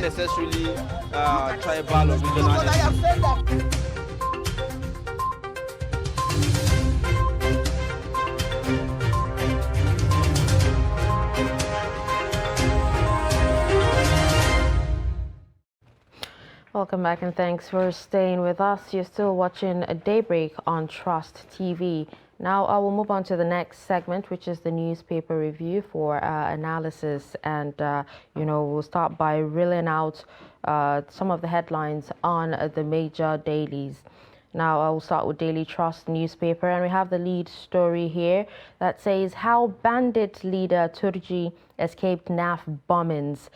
not necessarily tribal or regional. Welcome back and thanks for staying with us. You're still watching a Daybreak on Trust TV. Now I will move on to the next segment, which is the newspaper review for analysis. And, we'll start by reeling out some of the headlines on the major dailies. Now, I will start with Daily Trust newspaper, and we have the lead story here that says how bandit leader Turji escaped NAF bombings.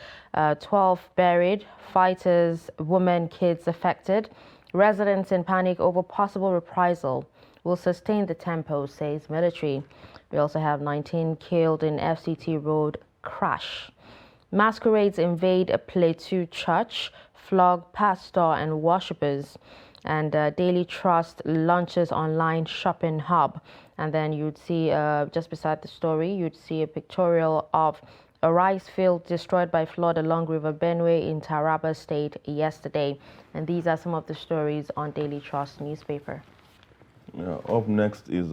12 buried, fighters, women, kids affected. Residents in panic over possible reprisal. Will sustain the tempo, says military. We also have 19 killed in FCT road crash. Masquerades invade a Plateau church, flog pastor and worshippers. And Daily Trust launches online shopping hub. And then you'd see, just beside the story, you'd see a pictorial of a rice field destroyed by flood along River Benue in Taraba State yesterday. And these are some of the stories on Daily Trust newspaper. Yeah, up next is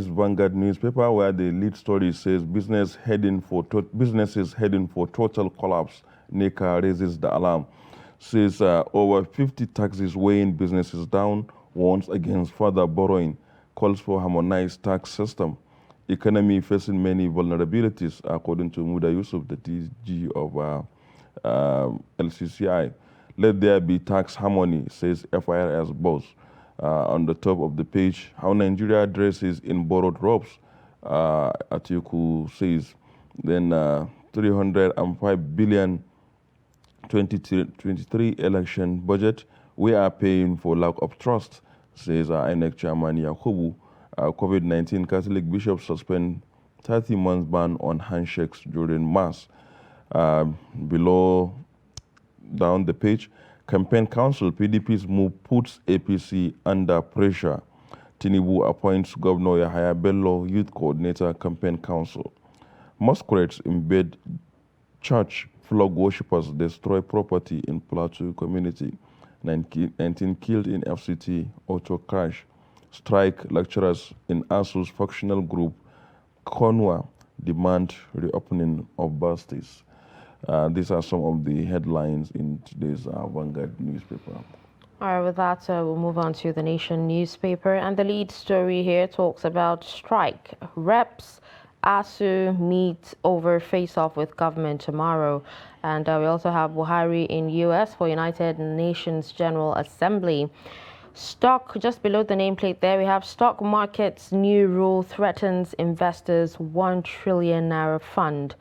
Vanguard Newspaper, where the lead story says businesses heading for total collapse. NECA raises the alarm. Says over 50 taxes weighing businesses down, warns against further borrowing, calls for harmonized tax system. Economy facing many vulnerabilities, according to Muda Yusuf, the DG of LCCI. Let there be tax harmony, says FIRS boss. On the top of the page, how Nigeria dresses in borrowed robes, Atiku says. Then 305 billion 2023 election budget, we are paying for lack of trust, says INEC chairman Yakubu. COVID-19 Catholic bishops suspend 30 months ban on handshakes during mass. Below, down the page, campaign council, PDP's move puts APC under pressure. Tinubu appoints Governor Yahaya Bello youth coordinator campaign council. Masquerades invade church, flog worshippers, destroy property in Plateau community. 19 killed in FCT auto crash. Strike lecturers in ASU's factional group. Konwa demand reopening of buses. These are some of the headlines in today's Vanguard newspaper. All right, with that, we'll move on to the Nation newspaper. And the lead story here talks about strike. Reps ASU meet over face-off with government tomorrow. And we also have Buhari in U.S. for United Nations General Assembly. Stock, just below the nameplate there, we have stock market's new rule threatens investors' 1 trillion naira fund.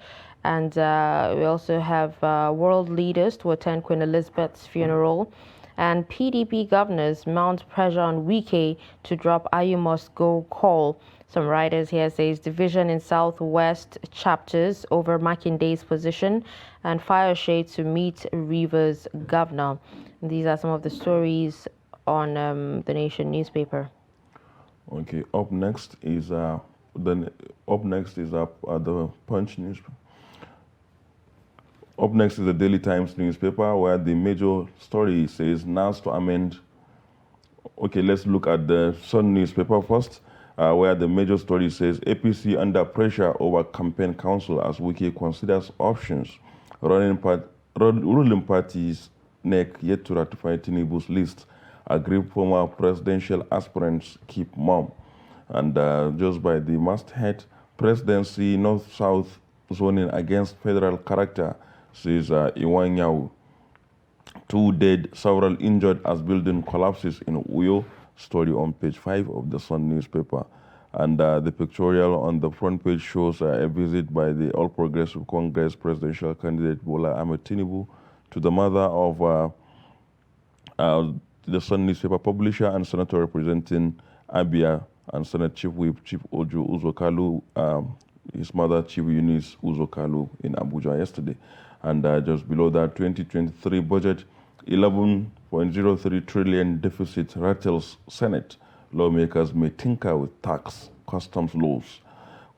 And we also have world leaders to attend Queen Elizabeth's funeral. And PDP governors mount pressure on Wike to drop "You Must Go" call. Some writers here says division in Southwest chapters over Makinde's position, and fire shade to meet Rivers governor. And these are some of the stories on the Nation newspaper. Okay, up next is the Punch newspaper. Up next is the Daily Times newspaper, where the major story says NAS to amend. Okay, let's look at the Sun newspaper first, where the major story says APC under pressure over campaign council as Wike considers options. Ruling parties NEC yet to ratify Tinubu's list. Agree former presidential aspirants keep mum. And just by the masthead, presidency north-south zoning against federal character, says Iwan Yau. 2 dead, several injured as building collapses in Uyo. Story on page 5 of the Sun newspaper. And the pictorial on the front page shows a visit by the All Progressive Congress presidential candidate Bola Ahmed Tinubu to the mother of the Sun newspaper publisher and senator representing Abia, and Senate Chief Whip Chief Ojo Uzokalu, his mother Chief Eunice Uzokalu in Abuja yesterday. And just below that, 2023 budget, 11.03 trillion deficit rattles Senate. Lawmakers may tinker with tax, customs laws.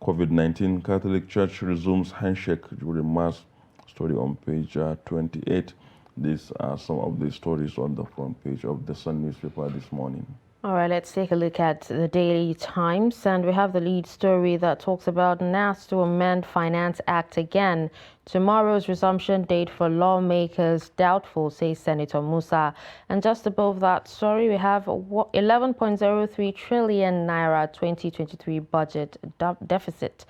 COVID-19 Catholic Church resumes handshake during Mass. story on page 28. These are some of the stories on the front page of the Sun newspaper this morning. All right, let's take a look at the Daily Times, and we have the lead story that talks about NAS to amend Finance Act again. Tomorrow's resumption date for lawmakers doubtful, says Senator Musa. And just above that story, we have 11.03 trillion naira 2023 budget deficit.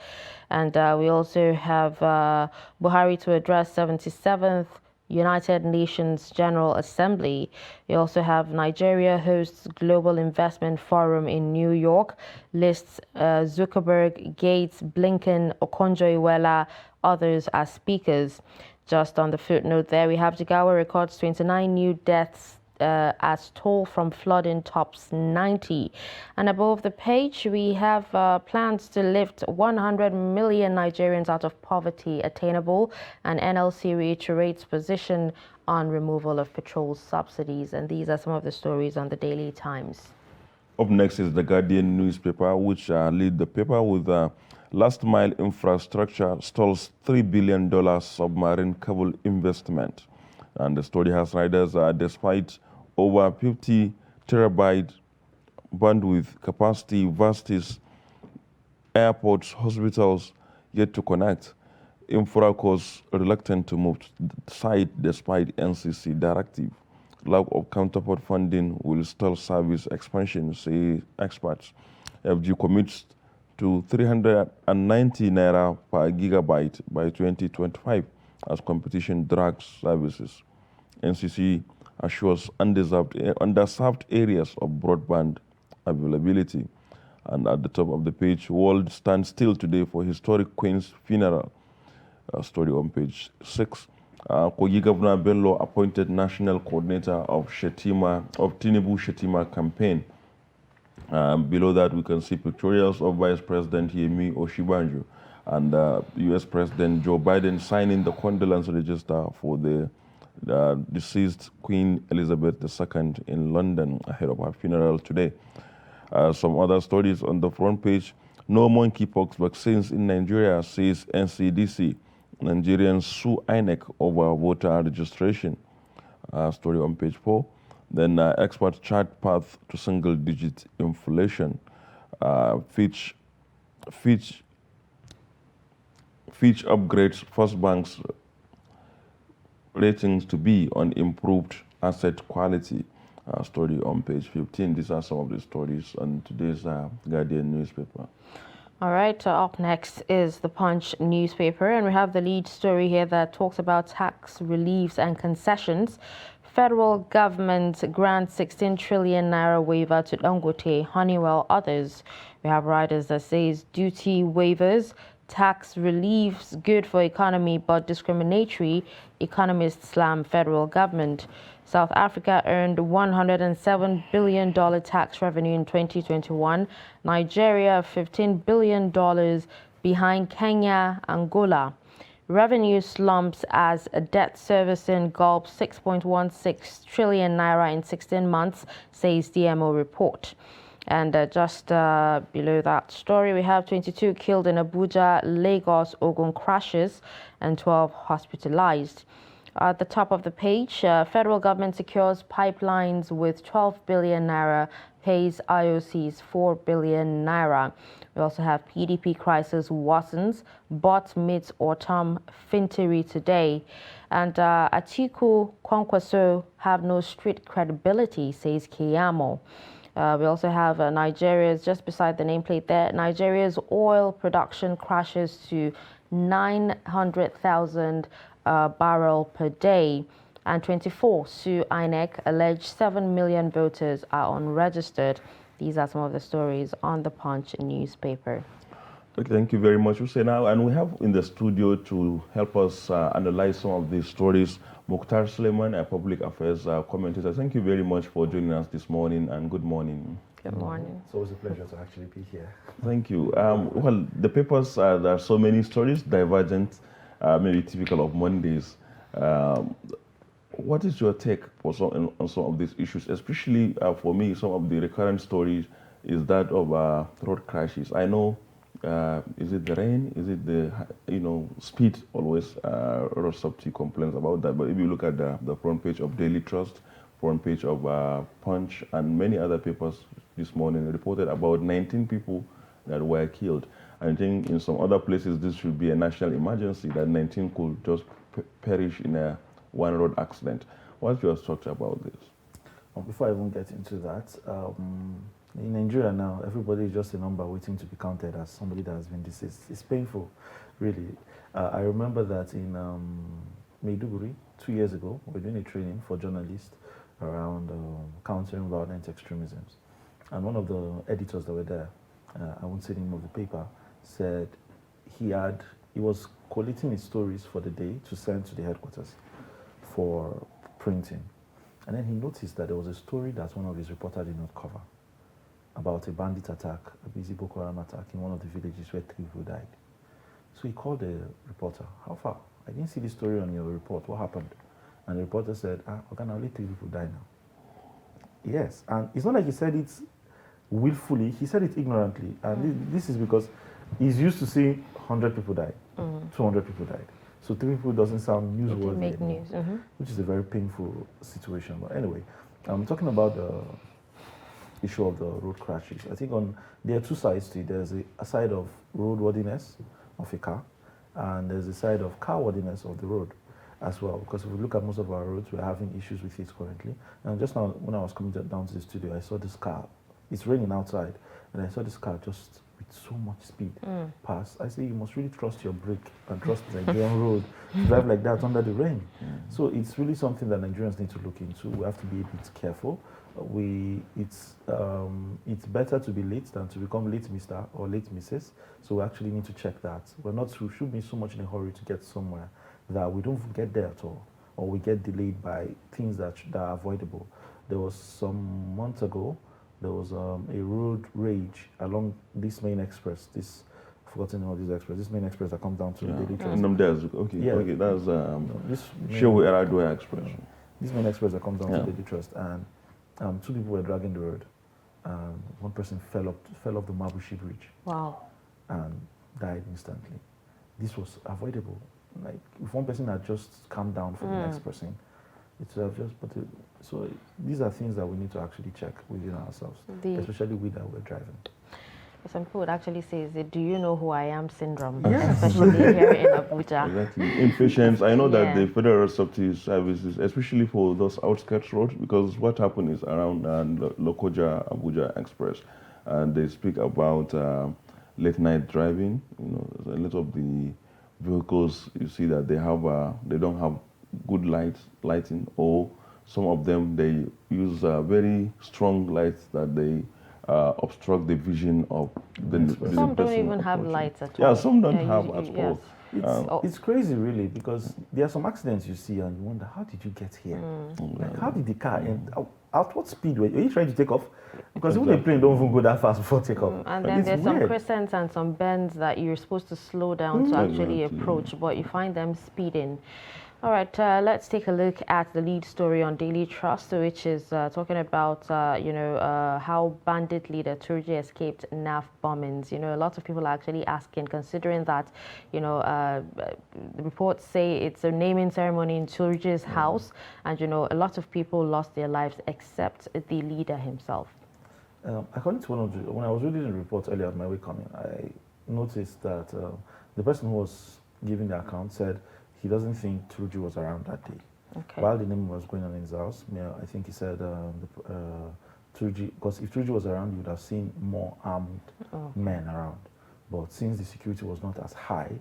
And we also have Buhari to address 77th United Nations General Assembly. We also have Nigeria hosts Global Investment Forum in New York, lists Zuckerberg, Gates, Blinken, Okonjo-Iweala, others as speakers. Just on the footnote there, we have Jigawa records 29 new deaths as toll from flooding tops 90. And above the page, we have plans to lift 100 million Nigerians out of poverty attainable, and NLC reiterates position on removal of petrol subsidies. And these are some of the stories on the Daily Times. Up next is the Guardian newspaper, which lead the paper with last mile infrastructure stalls $3 billion submarine cable investment. And the story has riders despite over 50 terabyte bandwidth capacity, versus airports, hospitals yet to connect. Infracos reluctant to move site despite NCC directive. Lack of counterpart funding will stall service expansion, say experts. FG commits to 390 naira per gigabyte by 2025 as competition drags services. NCC assures underserved areas of broadband availability. And at the top of the page, world stands still today for historic Queen's funeral. Story on page 6. Kogi Governor Bello appointed national coordinator of Tinubu Shetima campaign. Below that, we can see pictorials of Vice President Yemi Oshibanjo and U.S. President Joe Biden signing the condolence register for the deceased Queen Elizabeth II in London ahead of her funeral today. Some other stories on the front page. No monkeypox vaccines in Nigeria, says NCDC. Nigerians sue INEC over voter registration. Story on page 4. Then expert chart path to single-digit inflation. Fitch upgrades First Bank's ratings to be on improved asset quality. Story on page 15. These are some of the stories on today's Guardian newspaper. All right, up next is the Punch newspaper, and we have the lead story here that talks about tax reliefs and concessions. Federal government grants 16 trillion naira waiver to Dangote, Honeywell, others. We have riders that says duty waivers, tax reliefs good for economy but discriminatory. Economists slam federal government. South Africa earned $107 billion tax revenue in 2021. Nigeria $15 billion behind Kenya, Angola. Revenue slumps as debt servicing gulps 6.16 trillion naira in 16 months, says DMO report. And just below that story, we have 22 killed in Abuja, Lagos, Ogun crashes, and 12 hospitalized. At the top of the page, federal government secures pipelines with 12 billion naira, pays IOCs 4 billion naira. We also have PDP crisis worsens, bot meets autumn fintery today. And Atiku Kwankwaso have no street credibility, says Keyamo. We also have Nigeria's, just beside the nameplate there, Nigeria's oil production crashes to 900,000 barrel per day, and 24 sue INEC, allege 7 million voters are unregistered. These are some of the stories on the Punch newspaper. Thank you very much, Husseina. And we have in the studio to help us analyze some of these stories, Mukhtar Suleiman, a public affairs commentator. Thank you very much for joining us this morning, and good morning. Good morning. It's always a pleasure to actually be here. Thank you. Well, the papers, there are so many stories, divergent, maybe typical of Mondays. What is your take on some of these issues? Especially for me, some of the recurrent stories is that of road crashes. I know Is it the rain? Is it the speed? Always road safety complaints about that. But if you look at the front page of Daily Trust, front page of Punch, and many other papers this morning reported about 19 people that were killed. I think in some other places this should be a national emergency, that 19 could just perish in a one road accident. What's your thought about this? Well, before I even get into that, in Nigeria now, everybody is just a number waiting to be counted as somebody that has been deceased. It's painful, really. I remember that in Maiduguri, 2 years ago, we were doing a training for journalists around countering violent extremisms. And one of the editors that were there, I won't say the name of the paper, said he was collating his stories for the day to send to the headquarters for printing. And then he noticed that there was a story that one of his reporters did not cover about a bandit attack, a busy Boko Haram attack in one of the villages where 3 people died. So he called the reporter, how far? I didn't see the story on your report, what happened? And the reporter said, okay, now only 3 people died now. Yes, and it's not like he said it willfully, he said it ignorantly. And this is because he's used to seeing 100 people died, 200 people died. So 3 people doesn't sound newsworthy make anymore, news, which is a very painful situation. But anyway, I'm talking about the issue of the road crashes. I think there are 2 sides to it. There's a side of roadworthiness of a car, and there's a side of carworthiness of the road as well. Because if we look at most of our roads, we're having issues with it currently. And just now, when I was coming down to the studio, I saw this car. It's raining outside, and I saw this car just with so much speed pass. I say, you must really trust your brake and trust the Nigerian road to drive like that under the rain. So it's really something that Nigerians need to look into. We have to be a bit careful. It's better to be late than to become late Mr. or late Mrs. So we actually need to check that. We should be so much in a hurry to get somewhere that we don't get there at all, or we get delayed by things that are avoidable. There was some months ago, there was a road rage along this main express. I've forgotten the name of this express. This main express that comes down to the Daily Trust. Okay, that's this Shehu Eradua Express. This main express that comes down to the Daily Trust, and 2 people were dragging the road. One person fell off the Mabushi Bridge. Wow. And died instantly. This was avoidable. Like if one person had just calmed down for the next person, it would have just. So these are things that we need to actually check within ourselves, especially we that we're driving. Some people would actually say, is it, do you know who I am syndrome? Yes. Especially here in Abuja. Exactly. Impatience. I know that the Federal Road Safety Services, especially for those outskirts roads, because what happened is around Lokoja Abuja Express, and they speak about late night driving. A lot of the vehicles, you see that they don't have good lighting, or some of them they use very strong lights that they obstruct the vision of the person. Some don't even have lights at all. Yeah, some don't have at all. It's crazy, really, because there are some accidents you see and you wonder, how did you get here? Like, how did the car end? At what speed were you trying to take off? Because even the plane don't even go that fast before takeoff. And then there's some crescents and some bends that you're supposed to slow down to actually approach, but you find them speeding. All right, let's take a look at the lead story on Daily Trust, which is talking about, how bandit leader Turji escaped NAF bombings. A lot of people are actually asking, considering that, the reports say it's a naming ceremony in Turji's house, and, a lot of people lost their lives except the leader himself. According to when I was reading the report earlier on my way coming, I noticed that the person who was giving the account said he doesn't think Turji was around that day. Okay. While the name was going on in his house, I think he said Turji, because if Turji was around, you would have seen more armed men around. But since the security was not as high,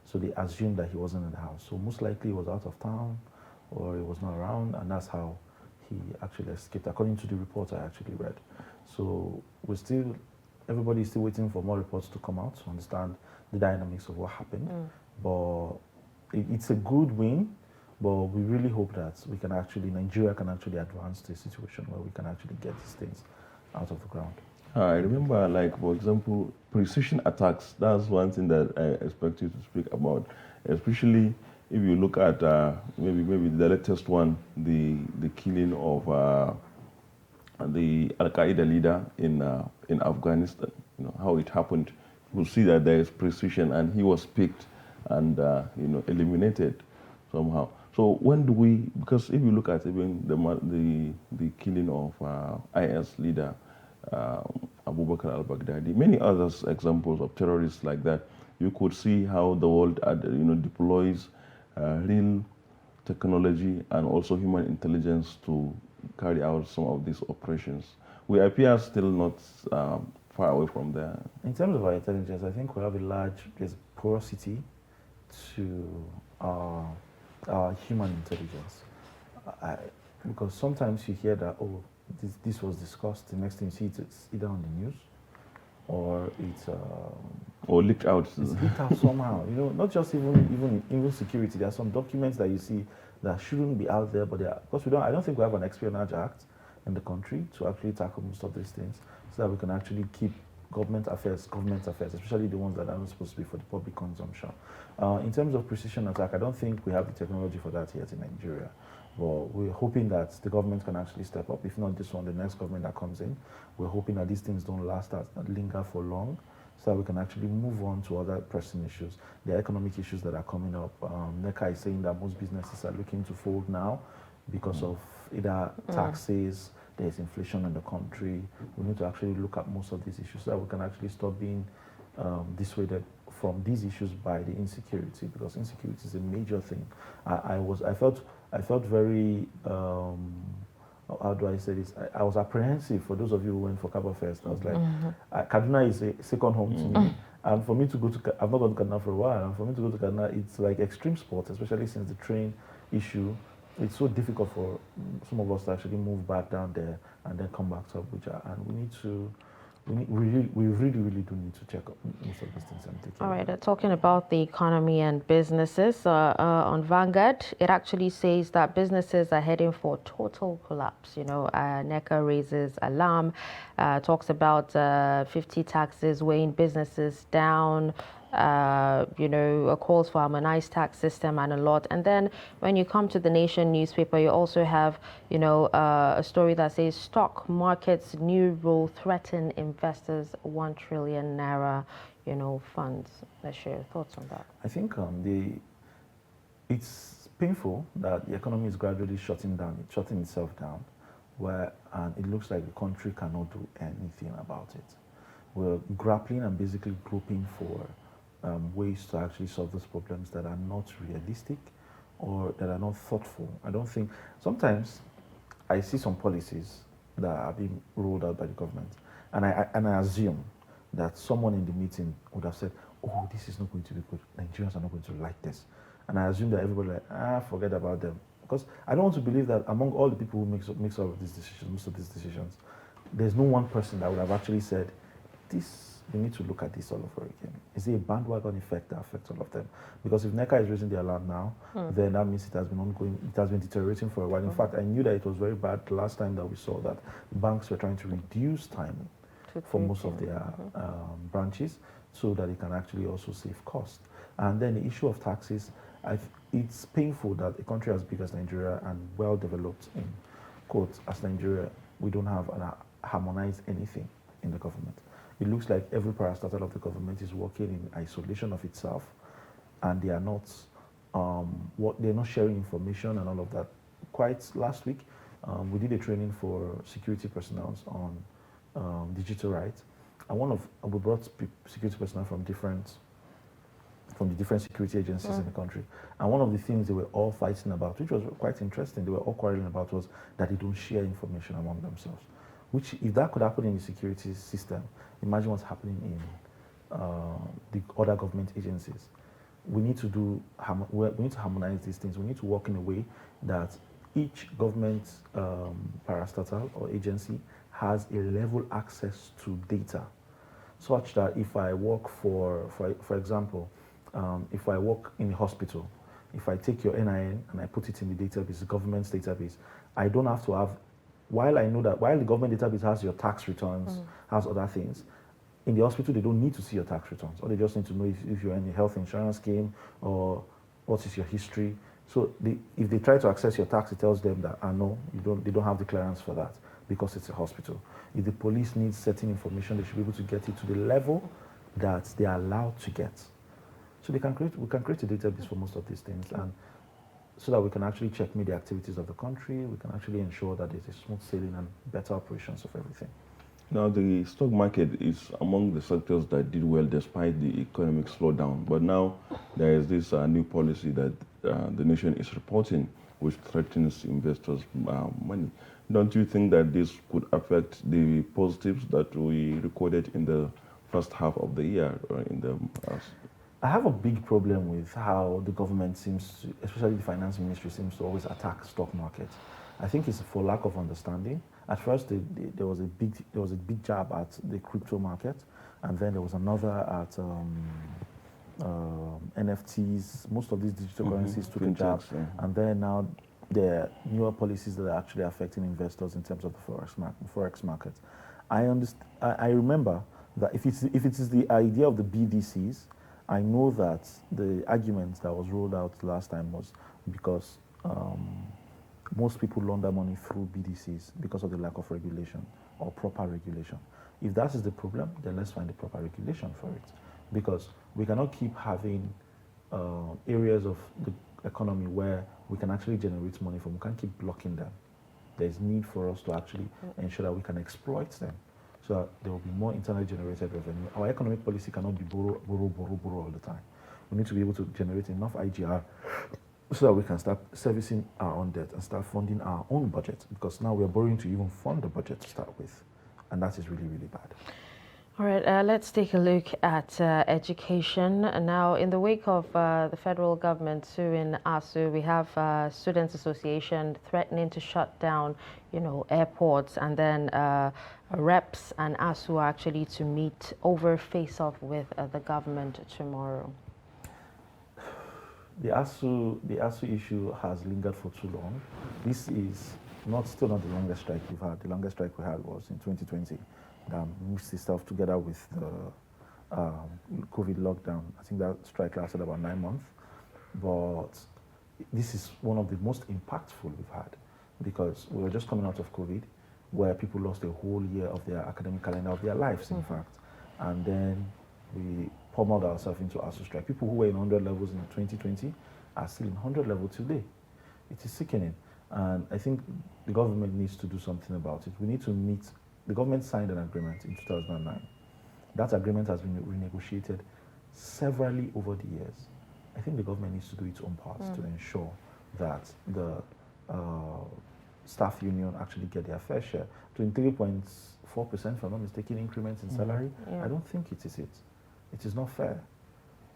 so they assumed that he wasn't in the house. So most likely he was out of town, or he was not around, and that's how he actually escaped, according to the report I actually read. So everybody is still waiting for more reports to come out to understand the dynamics of what happened. But it's a good win, but we really hope that Nigeria can actually advance to a situation where we can actually get these things out of the ground. I remember, like, for example, precision attacks. That's one thing that I expect you to speak about, especially if you look at maybe the latest one, the killing of the Al-Qaeda leader in Afghanistan. How it happened. will see that there is precision, and he was picked and eliminated somehow. So when do we? Because if you look at even the killing of IS leader Abubakar al-Baghdadi, many other examples of terrorists like that, you could see how the world deploys real technology and also human intelligence to carry out some of these operations. We appear still not far away from there. In terms of our intelligence, I think we have there's porosity to our human intelligence. Because sometimes you hear that, oh, this was discussed, the next thing you see it's either on the news or it's or leaked out. It's leaked out somehow. Not just even security. There are some documents that you see that shouldn't be out there, but because I don't think we have an espionage act in the country to actually tackle most of these things, so that we can actually keep government affairs, especially the ones that are not supposed to be for the public consumption. In terms of precision attack, I don't think we have the technology for that yet in Nigeria. But we're hoping that the government can actually step up. If not this one, the next government that comes in, we're hoping that these things don't linger for long, so that we can actually move on to other pressing issues. The economic issues that are coming up. NECA is saying that most businesses are looking to fold now because of either taxes, there's inflation in the country. We need to actually look at most of these issues so that we can actually stop being dissuaded from these issues by the insecurity, because insecurity is a major thing. I felt very, how do I say this? I was apprehensive for those of you who went for Kaba Fest. I was like, Kaduna is a second home to me. And for me to go to, I've not gone to Kaduna for a while, and for me to go to Kaduna, it's like extreme sport, especially since the train issue. It's so difficult for some of us to actually move back down there and then come back to Abuja. And we really do need to check up most of these things and take care. All right, talking about the economy and businesses, on Vanguard, it actually says that businesses are heading for total collapse. NECA raises alarm, talks about 50 taxes weighing businesses down, calls for harmonized tax system and a lot. And then when you come to the Nation newspaper, you also have, a story that says stock markets new rule threaten investors 1 trillion naira, funds. Let's share your thoughts on that. I think it's painful that the economy is gradually shutting itself down, and it looks like the country cannot do anything about it. We're grappling and basically groping for ways to actually solve those problems that are not realistic or that are not thoughtful. I don't think, sometimes I see some policies that are being rolled out by the government, and I assume that someone in the meeting would have said, oh, this is not going to be good, Nigerians are not going to like this. And I assume that everybody forget about them. Because I don't want to believe that among all the people who makes all of these decisions, most of these decisions, there's no one person that would have actually said, we need to look at this all over again. Is it a bandwagon effect that affects all of them? Because if NECA is raising the alarm now, then that means it has been ongoing, it has been deteriorating for a while. In fact, I knew that it was very bad the last time that we saw that banks were trying to reduce time for most of their branches so that it can actually also save cost. And then the issue of taxes, it's painful that a country as big as Nigeria and well developed in quotes as Nigeria, we don't have harmonized anything in the government. It looks like every parastatal of the government is working in isolation of itself, and they are not they're not sharing information and all of that. Quite last week, we did a training for security personnel on digital rights, and we brought security personnel from the different security agencies in the country. And one of the things they were all fighting about, which was quite interesting, they were all quarreling about, was that they don't share information among themselves. Which, if that could happen in the security system, imagine what's happening in the other government agencies. We need to harmonize these things. We need to work in a way that each government parastatal or agency has a level access to data, such that if I work for example, if I work in a hospital, if I take your NIN and I put it in the database, the government's database, I don't have to have, while I know that, while the government database has your tax returns, has other things, in the hospital they don't need to see your tax returns. Or they just need to know if you're in a health insurance scheme or what is your history. So if they try to access your tax, it tells them that, no, they don't have the clearance for that because it's a hospital. If the police needs certain information, they should be able to get it to the level that they are allowed to get. So we can create a database for most of these things, and so that we can actually checkmate the activities of the country. We can actually ensure that it is smooth sailing and better operations of everything. Now, the stock market is among the sectors that did well despite the economic slowdown. But now there is this new policy that the nation is reporting, which threatens investors' money. Don't you think that this could affect the positives that we recorded in the first half of the year? Or in the I have a big problem with how the government seems to, especially the finance ministry, seems to always attack stock markets. I think it's for lack of understanding. At first, there was a big jab at the crypto market, and then there was another at NFTs. Most of these digital currencies took a jab, and then now there are newer policies that are actually affecting investors in terms of the forex market. I remember that if it is the idea of the BDCs, I know that the argument that was rolled out last time was because most people launder money through BDCs because of the lack of regulation or proper regulation. If that is the problem, then let's find the proper regulation for it. Because we cannot keep having areas of the economy where we can actually generate money from. We can't keep blocking them. There's need for us to actually ensure that we can exploit them, so that there will be more internally generated revenue. Our economic policy cannot be borrow all the time. We need to be able to generate enough IGR so that we can start servicing our own debt and start funding our own budget, because now we're borrowing to even fund the budget to start with. And that is really, really bad. All right, let's take a look at education. Now, in the wake of the federal government suing ASU, we have Students Association threatening to shut down, airports, and then reps and ASU are actually to meet over face-off with the government tomorrow. The ASU issue has lingered for too long. This is still not the longest strike we've had. The longest strike we had was in 2020. Mixed itself together with the COVID lockdown. I think that strike lasted about 9 months. But this is one of the most impactful we've had, because we were just coming out of COVID, where people lost a whole year of their academic calendar of their lives, in fact. And then we pummeled ourselves into ASU strike. People who were in 100 levels in 2020 are still in 100 level today. It is sickening. And I think the government needs to do something about it. We need to meet. The government signed an agreement in 2009. That agreement has been renegotiated severally over the years. I think the government needs to do its own part to ensure that the staff union actually get their fair share. 23.4%, if I'm not mistaken, increments in salary. I don't think it is it. It is not fair.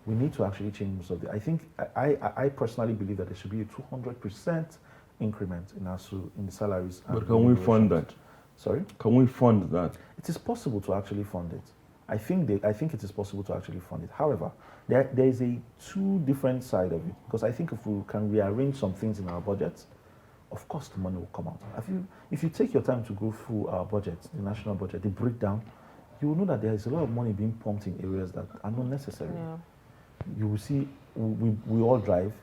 We need to actually change most of it. I think, I personally believe that there should be a 200% increment in ASU, in the salaries. But can we fund that? Sorry? Can we fund that? It is possible to actually fund it. I think it is possible to actually fund it. However, there is a two different side of it, because I think if we can rearrange some things in our budget, of course the money will come out. If you take your time to go through our budget, the national budget, the breakdown, you will know that there is a lot of money being pumped in areas that are not necessary. Yeah. You will see, we all drive.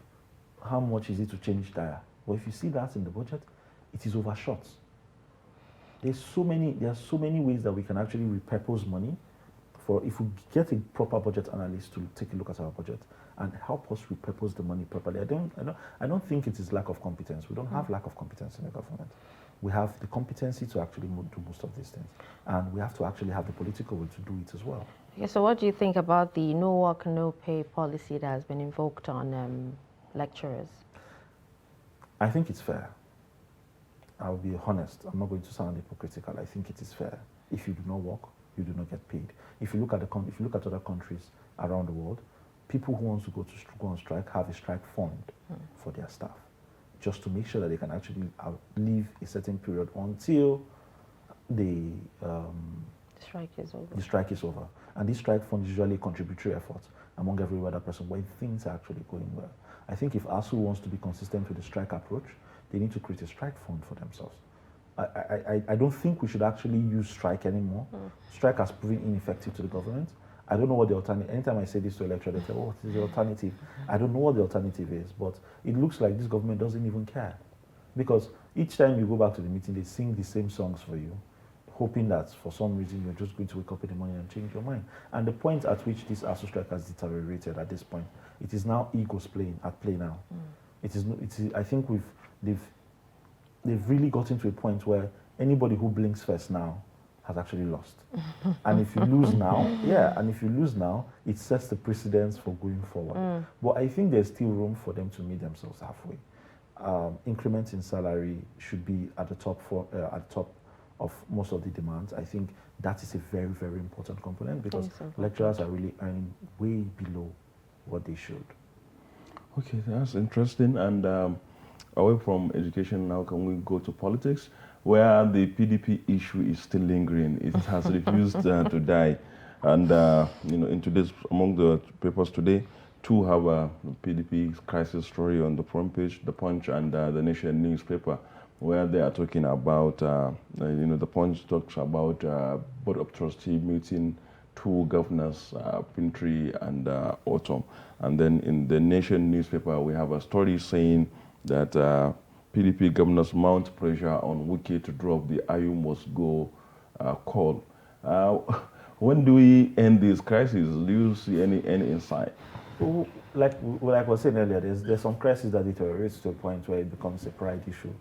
How much is it to change tire? Well, if you see that in the budget, it is overshot. There are so many ways that we can actually repurpose money. If we get a proper budget analyst to take a look at our budget and help us repurpose the money properly. I don't think it is lack of competence. We don't have lack of competence in the government. We have the competency to actually do most of these things, and we have to actually have the political will to do it as well. Okay, so what do you think about the no work, no pay policy that has been invoked on lecturers? I think it's fair. I'll be honest. I'm not going to sound hypocritical. I think it is fair. If you do not work, you do not get paid. If you look at other countries around the world, people who want to go on strike have a strike fund for their staff, just to make sure that they can actually live a certain period until the strike is over. The strike is over. And this strike fund is usually a contributory effort among every other person when things are actually going well. I think if ASU wants to be consistent with the strike approach, they need to create a strike fund for themselves. I don't think we should actually use strike anymore. Strike has proven ineffective to the government. I don't know what the alternative. Anytime I say this to a lecturer, they say, "Oh, what is the alternative?" I don't know what the alternative is, but it looks like this government doesn't even care, because each time you go back to the meeting, they sing the same songs for you. hoping that for some reason you're just going to wake up in the morning and change your mind. And the point at which this ASU strike has deteriorated at this point, it is now egos at play now. I think they've really gotten to a point where anybody who blinks first now has actually lost. And if you lose now, it sets the precedence for going forward. But I think there's still room for them to meet themselves halfway. Increments in salary should be at the top of most of the demands. I think that is a very, very important component because lecturers are really earning way below what they should. Okay, that's interesting. And away from education now, can we go to politics, where the PDP issue is still lingering? It has refused to die. And in today's, among the papers today, two have a PDP crisis story on the front page, The Punch and the Nation newspaper, where they are talking about, The Punch talks about Board of Trustee meeting two governors, Pintri and Autumn. And then in the Nation newspaper, we have a story saying that PDP governors mount pressure on Wike to drop the "Ayu must go" call. When do we end this crisis? Do you see any insight? Like I was saying earlier, there's some crises that deteriorate to a point where it becomes a pride issue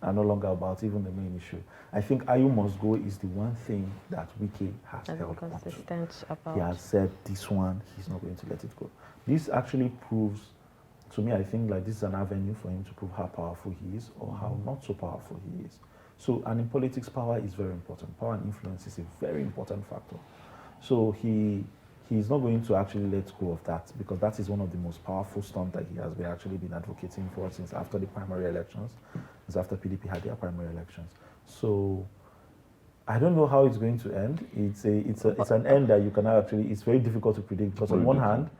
and no longer about even the main issue. I think "Ayu must go" is the one thing that Wike has held on to. He has said this one, he's not going to let it go. This actually proves, to me, I think like this is an avenue for him to prove how powerful he is or how not so powerful he is. So, and in politics, power is very important. Power and influence is a very important factor. So he's not going to actually let go of that because that is one of the most powerful stunts that he has actually been advocating for since after the primary elections, since after PDP had their primary elections. So I don't know how it's going to end. It's an end that you can actually, it's very difficult to predict because on one hand,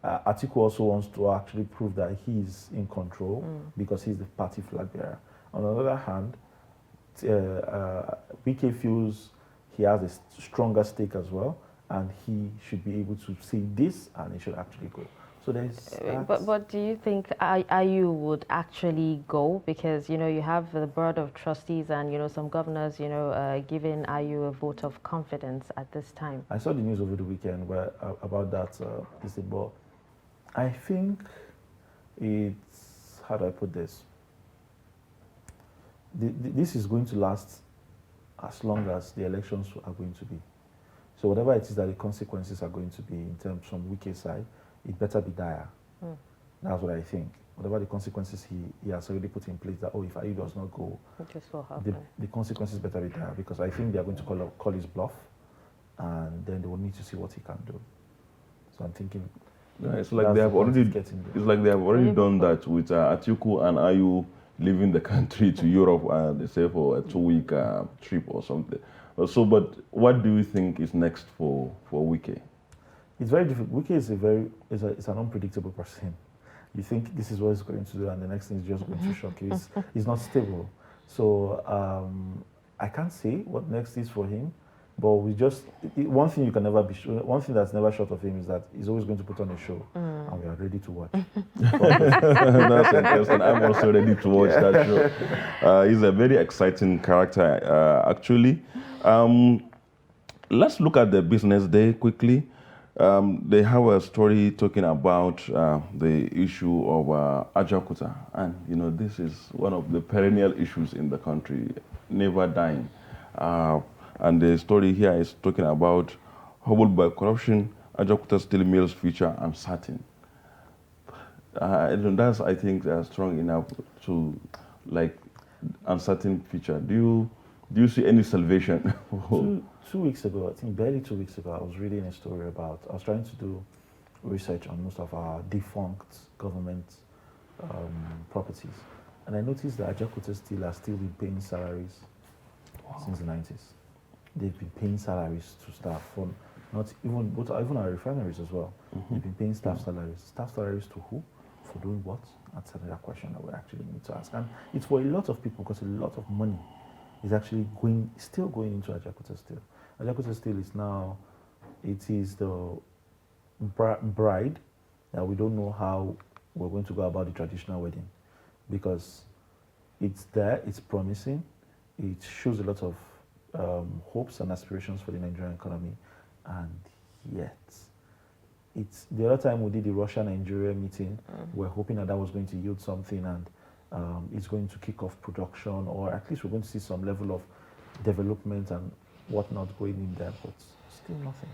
Atiku also wants to actually prove that he's in control because he's the party flag bearer. On the other hand, Wike feels he has a stronger stake as well, and he should be able to say this, and he should actually go. So there's. But do you think Ayu would actually go? Because you have the board of trustees and some governors giving Ayu a vote of confidence at this time. I saw the news over the weekend about that. But I think it's, how do I put this? This is going to last as long as the elections are going to be. So whatever it is that the consequences are going to be in terms from Wike's side, it better be dire. That's what I think. Whatever the consequences he has already put in place, that if Ayu does not go, the consequences better be dire because I think they are going to call his bluff, and then they will need to see what he can do. So I'm thinking. Yeah, it's like they have already. Done that with Atiku and Ayu leaving the country to Europe, they say for a 2-week trip or something. So, but what do you think is next for Wike? It's very difficult. Wike is an unpredictable person. You think this is what he's going to do, and the next thing is just going to shock you. He's not stable. So I can't say what next is for him. But one thing you can never be sure, one thing that's never short of him is that he's always going to put on a show, and we are ready to watch. That's interesting. I'm also ready to watch that show. He's a very exciting character, actually. Let's look at the business day quickly. They have a story talking about the issue of Ajakuta, and this is one of the perennial issues in the country, never dying. And the story here is talking about hobbled by corruption, Ajakuta Steel Mill's future uncertain. That's, I think, strong enough to, uncertain future. Do you see any salvation? 2 weeks ago, I think barely 2 weeks ago, I was reading a story about, I was trying to do research on most of our defunct government properties. And I noticed that Ajakuta Steel has still been paying salaries since the 90s. They've been paying salaries to staff, from even our refineries as well. They've been paying staff salaries. Staff salaries to who? For doing what? That's another question that we actually need to ask. And it's for a lot of people because a lot of money is actually still going into Ajakuta Steel. Ajakuta Steel is now, it is the bride that we don't know how we're going to go about the traditional wedding because it's there, it's promising, it shows a lot of hopes and aspirations for the Nigerian economy, and yet, it's the other time we did the Russia-Nigeria meeting, we're hoping that was going to yield something, and it's going to kick off production, or at least we're going to see some level of development and whatnot going in there, but still nothing.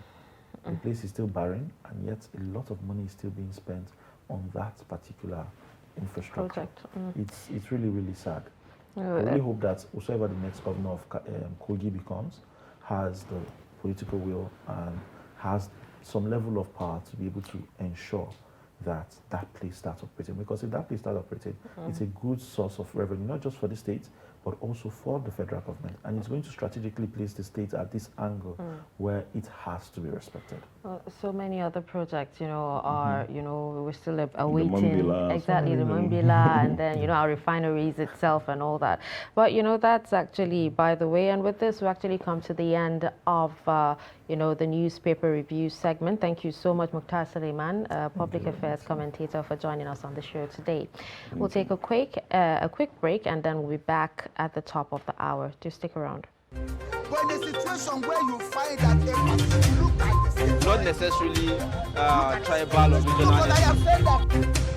The place is still barren, and yet a lot of money is still being spent on that particular infrastructure. It's really, really sad. I really hope that whoever the next governor of Kogi becomes has the political will and has some level of power to be able to ensure that that place starts operating. Because if that place starts operating, it's a good source of revenue, not just for the state, but also for the federal government. And it's going to strategically place the state at this angle where it has to be respected. Well, so many other projects, are, we're still awaiting. Exactly, the Mambila and then, our refineries itself and all that. But, that's actually, by the way, and with this, we actually come to the end of, the newspaper review segment. Thank you so much, Mukhtar Suleiman, public affairs commentator, for joining us on the show today. We'll take a quick break, and then we'll be back at the top of the hour. Do stick around. But in a situation where you find that look at not necessarily tribal or regional. I have said that